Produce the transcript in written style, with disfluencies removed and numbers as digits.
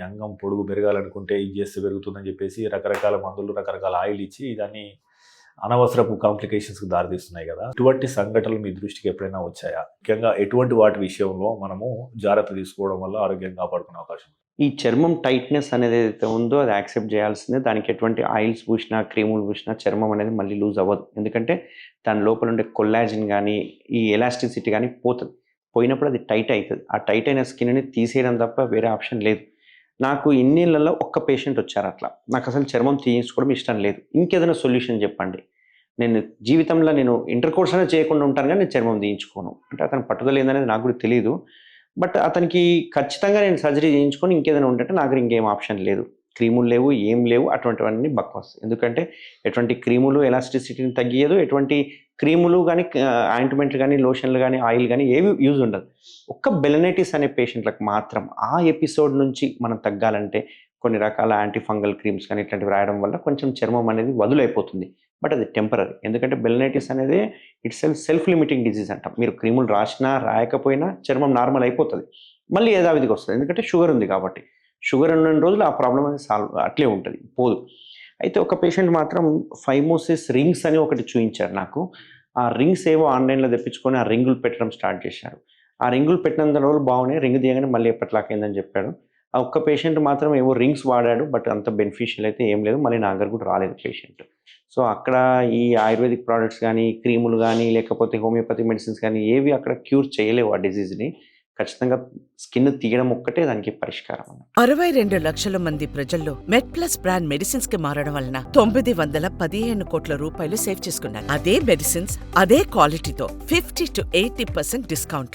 అంగం పొడుగు పెరగాలనుకుంటే ఇది చేస్తే పెరుగుతుందని చెప్పేసి రకరకాల మందులు, రకరకాల ఆయిల్ ఇచ్చి దాన్ని అనవసరపు కాంప్లికేషన్స్కి దారితీస్తున్నాయి కదా. ఇటువంటి సంఘటనలు మీ దృష్టికి ఎప్పుడైనా వచ్చాయా? ముఖ్యంగా ఎటువంటి వాటి విషయంలో మనము జాగ్రత్త తీసుకోవడం వల్ల ఆరోగ్యం కాపాడుకునే అవకాశం? ఈ చర్మం టైట్‌నెస్ అనేది ఏదైతే ఉందో అది యాక్సెప్ట్ చేయాల్సిందే. దానికి ఎటువంటి ఆయిల్స్ పూసినా, క్రీములు పూసినా చర్మం అనేది మళ్ళీ లూజ్ అవ్వదు. ఎందుకంటే దాని లోపల ఉండే కొల్లాజెన్ గానీ, ఈ ఎలాస్టిసిటీ గానీ పోతది. పోయినప్పుడు అది టైట్ అయితది. ఆ టైట్ అయిన స్కిన్‌ని తీసేయడం తప్ప వేరే ఆప్షన్ లేదు. నాకు ఇన్నేళ్లలో ఒక్క పేషెంట్ వచ్చారు అట్లా. నాకసలు చర్మం తీయించుకోవడం ఇష్టం లేదు. ఇంకేదైనా సొల్యూషన్ చెప్పండి. నేను జీవితంలో ఇంటర్‌కోర్స్ అనేది చేయకుండా ఉంటాను గానీ, నేను చర్మం తీయించుకోను. అంటే అతని పట్టుదల ఏందనేది నాకు కూడా తెలీదు. బట్ అతనికి ఖచ్చితంగా నేను సర్జరీ చేయించుకొని ఇంకేదైనా ఉంటంటే నా దగ్గర ఇంకేం ఆప్షన్ లేదు. క్రీములు లేవు, ఏం లేవు. అటువంటివన్నీ బక్వాస్. ఎందుకంటే ఎటువంటి క్రీములు ఎలాస్టిసిటీని తగ్గియదు. ఎటువంటి క్రీములు గానీ, ఆయింట్‌మెంట్లు గానీ, లోషన్లు గానీ, ఆయిల్ గానీ ఏవి యూజ్ ఉండదు. ఒక్క బెలనైటిస్ అనే పేషెంట్‌లకు మాత్రం ఆ ఎపిసోడ్ నుంచి మనం తగ్గాలంటే కొన్ని రకాల యాంటీ ఫంగల్ క్రీమ్స్ కానీ ఇట్లాంటివి రాయడం వల్ల కొంచెం చర్మం అనేది వదులైపోతుంది. బట్ అది టెంపరరీ. ఎందుకంటే బెలనైటిస్ అనేది సెల్ఫ్ లిమిటింగ్ డిసీజ్ అంటాం. మీరు క్రీములు రాసినా, రాయకపోయినా చర్మం నార్మల్ అయిపోతది. మళ్ళీ యథావిధిగా వస్తది. ఎందుకంటే షుగర్ ఉంది కాబట్టి. షుగర్ ఉన్నన్ని రోజులు ఆ ప్రాబ్లమ్ అనేది అట్లే ఉంటది. పోదు. అయితే ఒక పేషెంట్ మాత్రం ఫైమోసిస్ రింగ్స్ అని ఒకటి చూయించారు నాకు. ఆ రింగ్స్ ఏవో ఆన్‌లైన్‌లో తెప్పించుకొని ఆ రింగులు పెట్టడం స్టార్ట్ చేశారు. ఆ రింగులు పెట్టినంత రోజులు బాగున్నాయి. రింగ్ తీయగానే మళ్ళీ ఎప్పటిలాగా అయిందని చెప్పాడు. ఆ ఒక్క పేషెంట్ మాత్రం ఏవో రింగ్స్ వాడాడు. బట్ అంత బెనిఫిషియల్ అయితే ఏం లేదు. మళ్ళీ నా దగ్గరకు కూడా రాలేదు పేషెంట్. సో, అక్కడ ఈ ఆయుర్వేదిక్ ప్రొడక్ట్స్ గానీ, క్రీములు గానీ, లేకపోతే హోమియోపతి మెడిసిన్స్ గానీ ఏవి అక్కడ క్యూర్ చేయలేవు ఆ డిసీజ్‌ని. ఖచ్చితంగా స్కిన్ తీయడం ఒక్కటే దానికి పరిష్కారం అన్నమాట. 62 లక్షల మంది ప్రజల్లో మెడ్‌ప్లస్ బ్రాండ్ మెడిసిన్స్ కి మారడం వలన 915 కోట్ల రూపాయలు సేవ్ చేసుకున్నారు. అదే మెడిసిన్స్, అదే క్వాలిటీతో 50-80% డిస్కౌంట్లు.